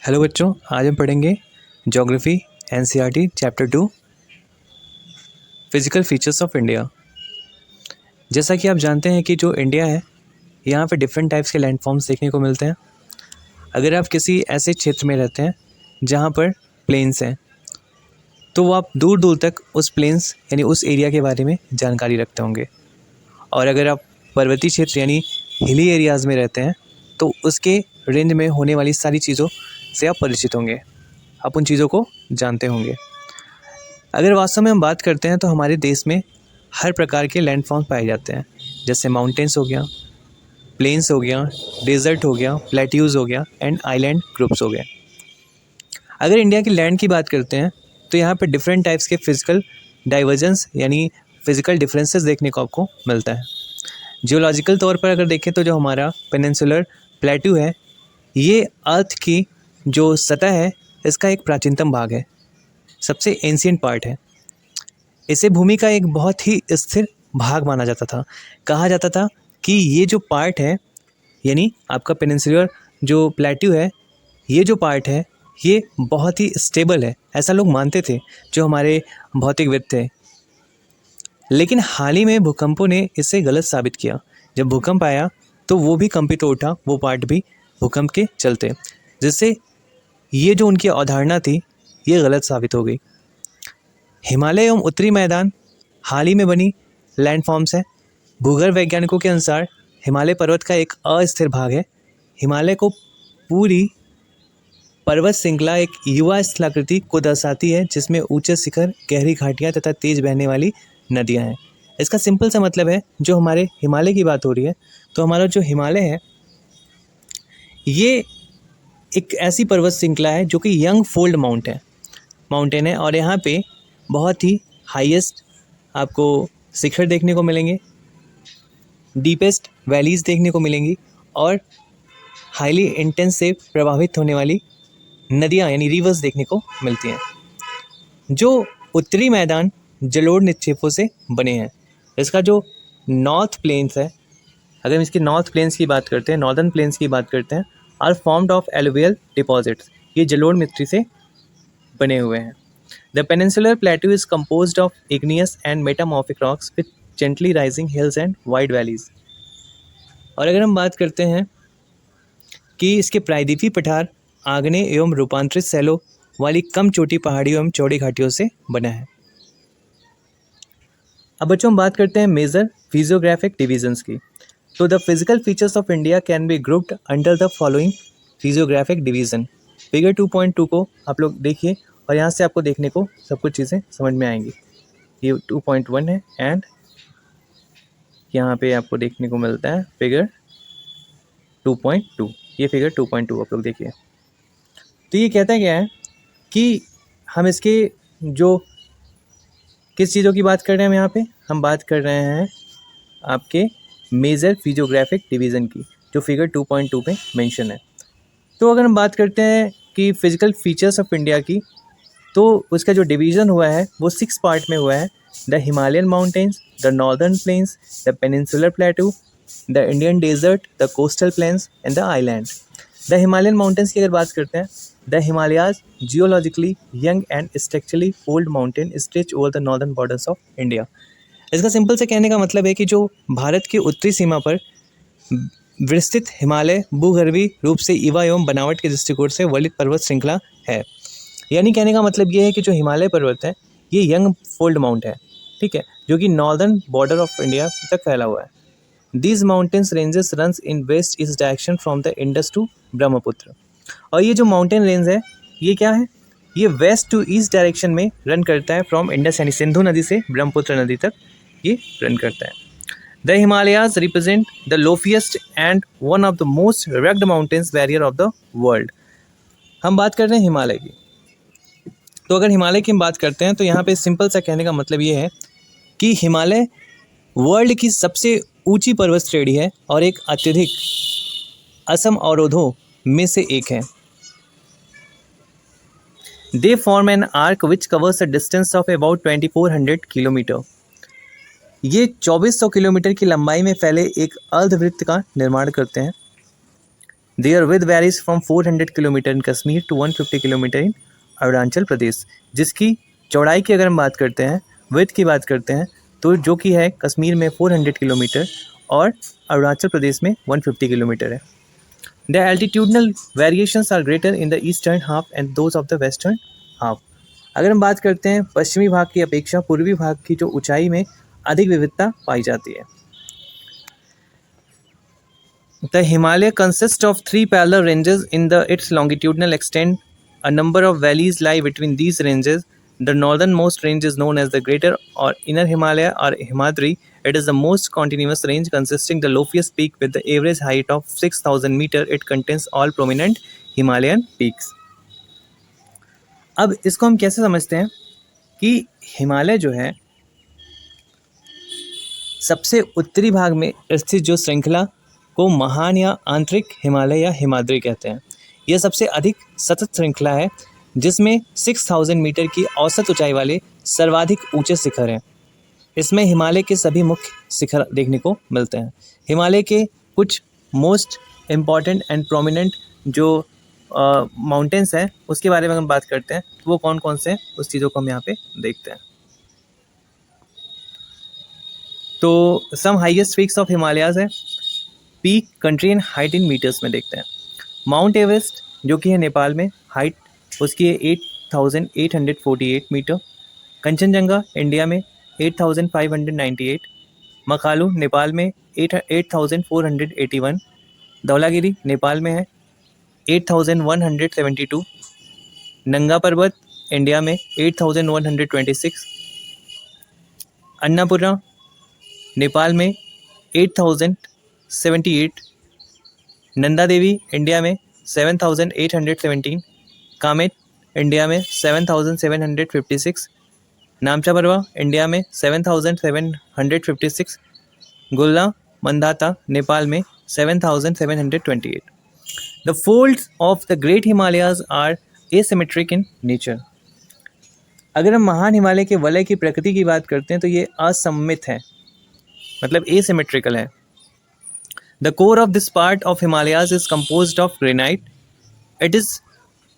Hello बच्चों, आज हम पढ़ेंगे geography NCERT chapter 2 physical features of India. जैसा कि आप जानते हैं कि जो इंडिया है यहाँ पे डिफरेंट टाइप्स के लैंडफॉर्म्स देखने को मिलते हैं। अगर आप किसी ऐसे क्षेत्र में रहते हैं जहाँ पर प्लेन्स हैं तो वो आप दूर दूर तक उस प्लेन्स यानी उस एरिया के बारे में जानकारी रखते होंगे, और अगर आप पर्वतीय क्षेत्र यानी हिली एरियाज़ में रहते हैं तो उसके रेंज में होने वाली सारी चीज़ों से आप परिचित होंगे, आप उन चीज़ों को जानते होंगे। अगर वास्तव में हम बात करते हैं तो हमारे देश में हर प्रकार के लैंडफॉर्म पाए जाते हैं, जैसे माउंटेन्स हो गया, प्लेन्स हो गया, डेजर्ट हो गया, प्लेट्यूज़ हो गया एंड आइलैंड ग्रुप्स हो गए। अगर इंडिया की लैंड की बात करते हैं तो यहाँ पर डिफरेंट टाइप्स के फिजिकल डाइवर्जेंस यानी फिजिकल डिफरेंसेस देखने को आपको मिलता है। जियोलॉजिकल तौर पर अगर देखें तो जो हमारा पेनिनसुलर प्लेट्यू है ये अर्थ की जो सतह है इसका एक प्राचीनतम भाग है, सबसे एंशिएंट पार्ट है। इसे भूमि का एक बहुत ही स्थिर भाग माना जाता था। कहा जाता था कि ये जो पार्ट है यानी आपका पेनिनसुलर जो प्लेट्यू है, ये जो पार्ट है ये बहुत ही स्टेबल है, ऐसा लोग मानते थे जो हमारे भौतिकविद थे। लेकिन हाल ही में भूकंपों ने इसे गलत साबित किया। जब भूकंप आया तो वो भी कंपित उठा, वो पार्ट भी भूकंप के चलते, जिससे ये जो उनकी अवधारणा थी ये गलत साबित हो गई। हिमालय एवं उत्तरी मैदान हाल ही में बनी लैंडफॉर्म्स हैं। भूगर्भ वैज्ञानिकों के अनुसार हिमालय पर्वत का एक अस्थिर भाग है। हिमालय को पूरी पर्वत श्रृंखला एक युवा स्थलाकृति को दर्शाती है, जिसमें ऊंचे शिखर, गहरी घाटियाँ तथा तेज बहने वाली नदियाँ हैं। इसका सिंपल सा मतलब है, जो हमारे हिमालय की बात हो रही है तो हमारा जो हिमालय है ये एक ऐसी पर्वत श्रृंखला है जो कि यंग फोल्ड माउंटेन है, और यहाँ पे बहुत ही हाईएस्ट आपको शिखर देखने को मिलेंगे, डीपेस्ट वैलीज देखने को मिलेंगी और हाईली इंटेंस से प्रभावित होने वाली नदियाँ यानी रिवर्स देखने को मिलती हैं। जो उत्तरी मैदान जलोढ़ निक्षेपों से बने हैं। इसका जो नॉर्थ प्लेन्स है, अगर हम इसकी नॉर्थ प्लेन्स की बात करते हैं, नॉर्दर्न प्लेन्स की बात करते हैं, are formed of alluvial deposits, ये जलोढ़ मिट्टी से बने हुए हैं। The peninsular plateau is composed of igneous and metamorphic rocks with gently rising hills and wide valleys. और अगर हम बात करते हैं कि इसके प्रायद्वीपीय पठार आग्नेय एवं रूपांतरित सैलों वाली कम चोटी पहाड़ियों एवं चौड़ी घाटियों से बना है। अब बच्चों हम बात करते हैं मेजर फिजियोग्राफिक डिविजन्स की। तो the physical features of India can be grouped under the following physiographic division. Figure 2.2 को आप लोग देखिए और यहाँ से आपको देखने को सब कुछ चीज़ें समझ में आएंगी। ये 2.1 है एंड यहाँ पे आपको देखने को मिलता है फिगर 2.2। ये फिगर 2.2 आप लोग देखिए। तो ये कहता क्या है कि हम इसके जो किस चीज़ों की बात कर रहे हैं, हम बात कर रहे हैं आपके मेजर फिजियोग्राफिक डिवीज़न की, जो फिगर 2.2 पे मेंशन है। तो अगर हम बात करते हैं कि फिजिकल फीचर्स ऑफ इंडिया की, तो उसका जो डिवीज़न हुआ है वो 6 पार्ट में हुआ है। The Himalayan mountains, the northern plains, the peninsular plateau, the Indian desert, the coastal plains and the island. The Himalayan mountains की अगर बात करते हैं, the Himalayas geologically young and structurally old mountain stretch over the northern borders of India. इसका simple से कहने का मतलब है कि जो भारत की उत्तरी सीमा पर विस्तृत हिमालय भूगर्भीय रूप से युवा एवं बनावट के दृष्टिकोण से वर्णित पर्वत श्रृंखला है। यानी कहने का मतलब ये है कि जो हिमालय पर्वत है ये यंग फोल्ड माउंट है, ठीक है, जो कि नॉर्दर्न बॉर्डर ऑफ इंडिया तक फैला हुआ है। These mountains ranges runs in west east direction from the Indus to Brahmaputra. और ये जो माउंटेन रेंज है ये क्या है, ये वेस्ट टू ईस्ट डायरेक्शन में रन करता है, फ्रॉम इंडस यानी सिंधु नदी से ब्रह्मपुत्र नदी तक ये रन करता है। The Himalayas represent the loftiest and one of the most rugged mountains barrier of the world. हम बात कर रहे हैं हिमालय की, तो अगर हिमालय की हम बात करते हैं तो यहाँ पे सिंपल सा कहने का मतलब ये है कि हिमालय वर्ल्ड की सबसे ऊंची पर्वत श्रेणी है और एक अत्यधिक असम अवरोधों में से एक है। They form an arc which covers a distance of about 2400 kilometre. ये 2400 किलोमीटर की लंबाई में फैले एक अर्धवृत्त का निर्माण करते हैं। Their width varies from 400 kilometre in Kashmir to 150 kilometre in Arunachal Pradesh, जिसकी चौड़ाई की अगर हम बात करते हैं, विड्थ की बात करते हैं, तो जो कि है कश्मीर में 400 किलोमीटर और अरुणाचल प्रदेश में 150 किलोमीटर है। The altitudinal variations are greater in the eastern half and those of the western half. अगर हम बात करते हैं पश्चिमी भाग की अपेक्षा पूर्वी भाग की जो ऊंचाई में अधिक विविधता पाई जाती है। The Himalaya consists of 3 parallel ranges in its longitudinal extent. A number of valleys lie between these ranges. The northernmost range is known as the Greater or Inner Himalaya or Himadri. It is the most continuous range, consisting the loftiest peak with the average height of 6,000 meter. It contains all prominent Himalayan peaks. अब इसको हम कैसे समझते हैं कि हिमालय जो है सबसे उत्तरी भाग में स्थित जो श्रृंखला को महान या आंतरिक हिमालय या हिमाद्री कहते हैं। यह सबसे अधिक सतत श्रृंखला है जिसमें 6,000 मीटर की औसत ऊंचाई वाले सर्वाधिक ऊंचे शिखर हैं। इसमें हिमालय के सभी मुख्य शिखर देखने को मिलते हैं। हिमालय के कुछ मोस्ट इम्पॉर्टेंट एंड प्रोमिनेंट जो माउंटेन्स हैं उसके बारे में हम बात करते हैं, वो कौन कौन से हैं उस चीज़ों को हम यहाँ पे देखते हैं। तो some highest peaks of Himalayas है, peak country and height in metres में देखते हैं। माउंट एवरेस्ट जो कि है नेपाल में, हाइट उसकी है 8,848 मीटर। कंचनजंगा इंडिया में 8,598। मकालू नेपाल में 8,481। धौलागिरी नेपाल में है 8,172। नंगा पर्वत इंडिया में 8,126। अन्नपूर्णा नेपाल में 8,078। नंदा देवी इंडिया में 7,817। कामेट इंडिया में 7,756। नामचा परवा इंडिया में 7,756। गुल्ला मंदाता नेपाल में 7,728। The folds of the Great Himalayas are asymmetric in nature. अगर हम महान हिमालय के वलय की प्रकृति की बात करते हैं तो ये असममित है, मतलब asymmetrical है। The core of this part of Himalayas is composed of granite. It is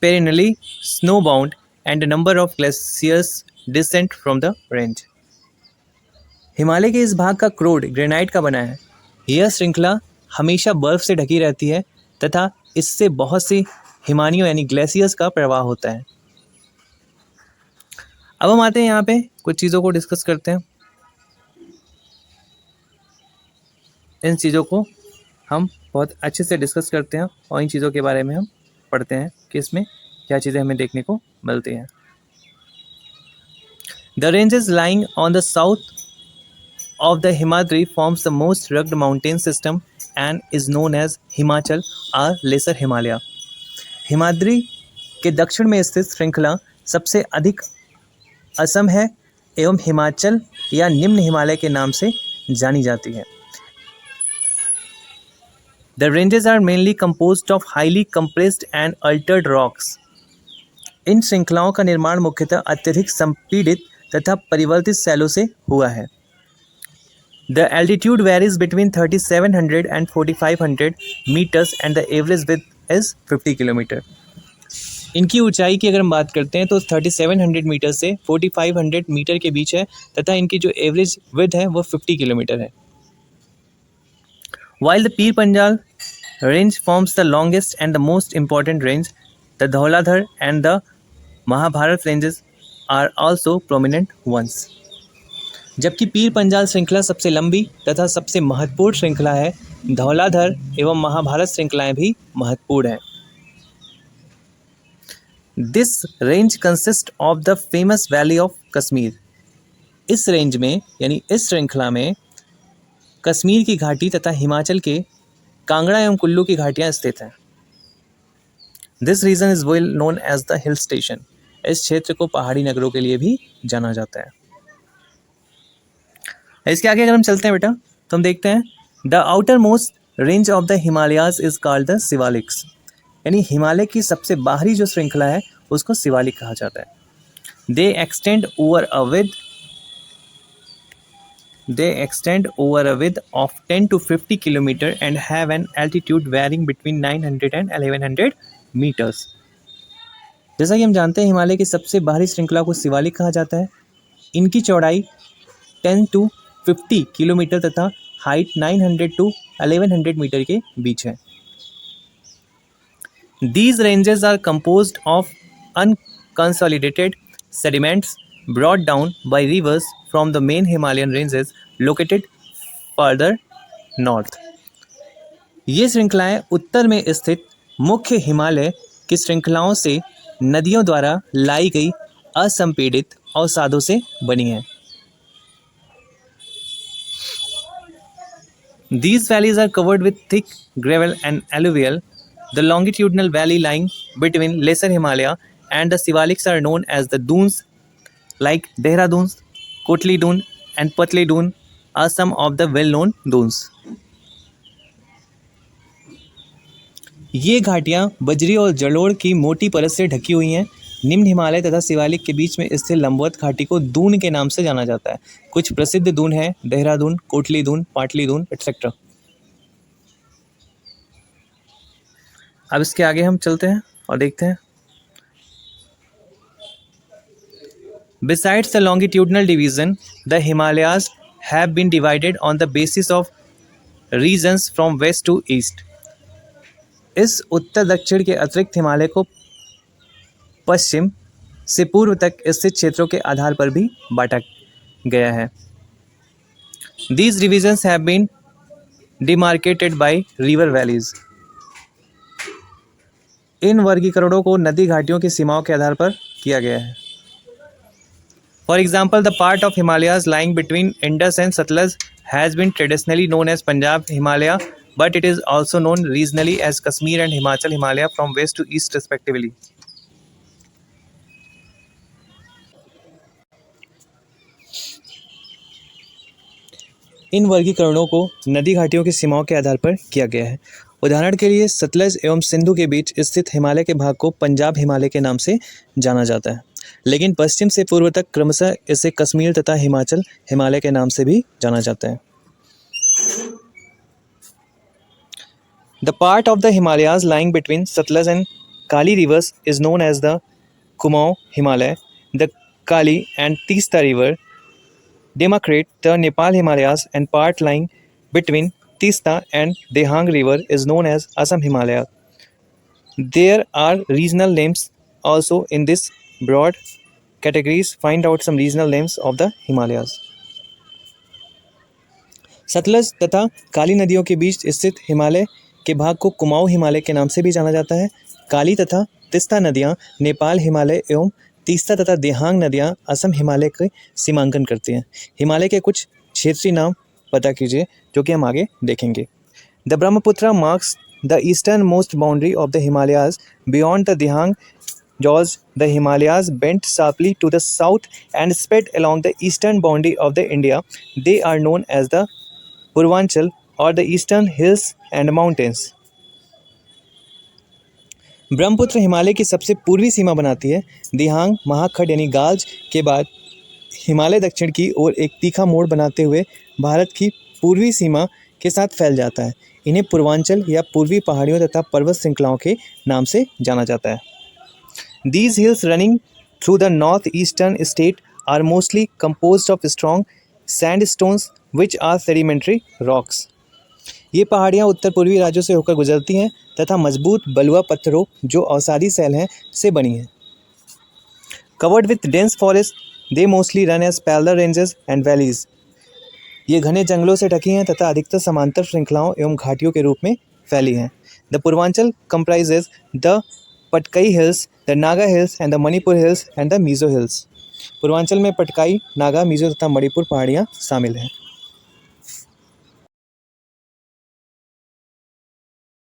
perennially snowbound and a number of glaciers descend from the range. Himalaya के इस भाग का क्रोड ग्रेनाइट का बना है। यह श्रृंखला हमेशा बर्फ से ढकी रहती है तथा इससे बहुत सी हिमानियों यानी ग्लेशियर्स का प्रवाह होता है। अब हम आते हैं यहाँ पे कुछ चीज़ों को डिस्कस करते हैं। इन चीज़ों को हम बहुत अच्छे से डिस्कस करते हैं और इन चीज़ों के बारे में हम पढ़ते हैं कि इसमें क्या चीज़ें हमें देखने को मिलती हैं। The ranges lying on the south of the Himadri forms the most rugged mountain system and is known as Himachal or Lesser Himalaya. Himadri के दक्षिण में स्थित श्रृंखला सबसे अधिक असम है एवं हिमाचल या निम्न हिमालय के नाम से जानी जाती है। The ranges are mainly composed of highly compressed and altered rocks. इन श्रृंखलाओं का निर्माण मुख्यतः अत्यधिक संपीड़ित तथा परिवर्तित शैलों से हुआ है। The altitude varies between 3,700 and 4,500 meters and the average width is 50 kilometre. इनकी ऊंचाई की अगर हम बात करते हैं तो 3,700 मीटर से 4,500 मीटर के बीच है तथा इनकी जो एवरेज विड्थ है वो 50 किलोमीटर है। While the Pir Panjal range forms the longest and the most important range, the Dhauladhar and the Mahabharat ranges are also prominent ones. जबकि पीर पंजाल श्रृंखला सबसे लंबी तथा सबसे महत्वपूर्ण श्रृंखला है, धौलाधर एवं महाभारत श्रृंखलाएं भी महत्वपूर्ण हैं। This range consists of the famous valley of Kashmir. इस रेंज में यानी इस श्रृंखला में कश्मीर की घाटी तथा हिमाचल के कांगड़ा एवं कुल्लू की घाटियां स्थित हैं। This region is well known as the hill station. इस क्षेत्र को पहाड़ी नगरों के लिए भी जाना जाता है। इसके आगे अगर हम चलते हैं बेटा तो हम देखते हैं the outer most range of the Himalayas is called the Shivaliks, यानी हिमालय की सबसे बाहरी जो श्रृंखला है उसको शिवालिक कहा जाता है। दे extend over a width They extend over a width of 10 to 50 kilometer and have an altitude varying between 900 and 1100 meters. जैसा कि हम जानते हैं हिमालय की सबसे बाहरी श्रृंखला को शिवालिक कहा जाता है। इनकी चौड़ाई 10 to 50 किलोमीटर तथा हाइट 900 to 1100 मीटर के बीच है। These ranges are composed of unconsolidated sediments brought down by rivers from the main Himalayan ranges located further north. ये श्रृंखलाएं उत्तर में स्थित मुख्य हिमालय की श्रृंखलाओं से नदियों द्वारा लाई गई असंपीड़ित अवसादों से बनी हैं। These valleys are covered with thick gravel and alluvial. The longitudinal valley lying between Lesser Himalaya and the Shivaliks are known as the dunes, like Dehradun, Kotli Dun, and Patli Dun are some of the well-known dunes. ये घाटियाँ बजरी और जलोढ़ की मोटी परत से ढकी हुई हैं। निम्न हिमालय तथा शिवालिक के बीच में स्थित लंबवत घाटी को दून के नाम से जाना जाता है। कुछ प्रसिद्ध दून हैं देहरादून, कोटली दून, पाटली दून एक्सेट्रा। अब इसके आगे हम चलते हैं और देखते हैं। Besides the longitudinal division, the Himalayas have been divided on the basis of regions from west to east. इस उत्तर दक्षिण के अतिरिक्त हिमालय को पश्चिम से पूर्व तक स्थित क्षेत्रों के आधार पर भी बांटा गया है। These divisions have been demarcated by river valleys. इन वर्गीकरणों को नदी घाटियों की सीमाओं के आधार पर किया गया है। For example, the part of Himalayas lying between Indus and Satluj has been traditionally known as Punjab Himalaya, but it is also known regionally as Kashmir and Himachal Himalaya from west to east respectively. इन वर्गीकरणों को नदी घाटियों की सीमाओं के आधार पर किया गया है। उदाहरण के लिए सतलज एवं सिंधु के बीच स्थित हिमालय के भाग को पंजाब हिमालय के नाम से जाना जाता है, लेकिन पश्चिम से पूर्व तक क्रमशः इसे कश्मीर तथा हिमाचल हिमालय के नाम से भी जाना जाता है। The part of the Himalayas lying between Satluj and Kali rivers is known as the Kumaon Himalaya. The Kali and Teesta river demarcate the Nepal Himalayas, and part lying between Teesta and Dehang river is known as Assam Himalaya. There are regional names also in this broad categories. Find out some regional names of the Himalayas. Sutlej तथा काली नदियों के बीच स्थित हिमालय के भाग को कुमाऊं हिमालय के नाम से भी जाना जाता है। काली तथा तीस्ता नदियां नेपाल हिमालय एवं तीस्ता तथा देहांग नदियां असम हिमालय के सीमांकन करती हैं। हिमालय के कुछ क्षेत्रीय नाम पता कीजिए जो कि हम आगे देखेंगे। The Brahmaputra marks the eastern most boundary of the Himalayas beyond the Dihang gorge the Himalayas bent sharply to the south and spread along the eastern boundary of the India. They are known as the Purvanchal और the eastern hills and mountains. Brahmaputra Himalaya की सबसे पूर्वी सीमा बनाती है। दिहांग महाखंड यानी गाल्ज के बाद हिमालय दक्षिण की ओर एक तीखा मोड़ बनाते हुए भारत की पूर्वी सीमा के साथ फैल जाता है। इन्हें पूर्वांचल या पूर्वी पहाड़ियों तथा पर्वत श्रृंखलाओं के नाम से जाना जाता है। These hills running through the northeastern state are mostly composed of strong sandstones which are sedimentary rocks. ये पहाड़ियाँ उत्तर पूर्वी राज्यों से होकर गुजरती हैं तथा मजबूत बलुआ पत्थरों जो अवसादी सैल हैं से बनी हैं। Covered with dense forest, they mostly run as parallel ranges and valleys. ये घने जंगलों से ढकी हैं तथा अधिकतर समांतर श्रृंखलाओं एवं घाटियों के रूप में फैली हैं। The Purvanchal comprises the Patkai hills, the Naga hills and the Manipur hills and the Mizo hills. Purvanchal में पटकाई, नागा, मिजो तथा मणिपुर पहाड़ियाँ शामिल हैं।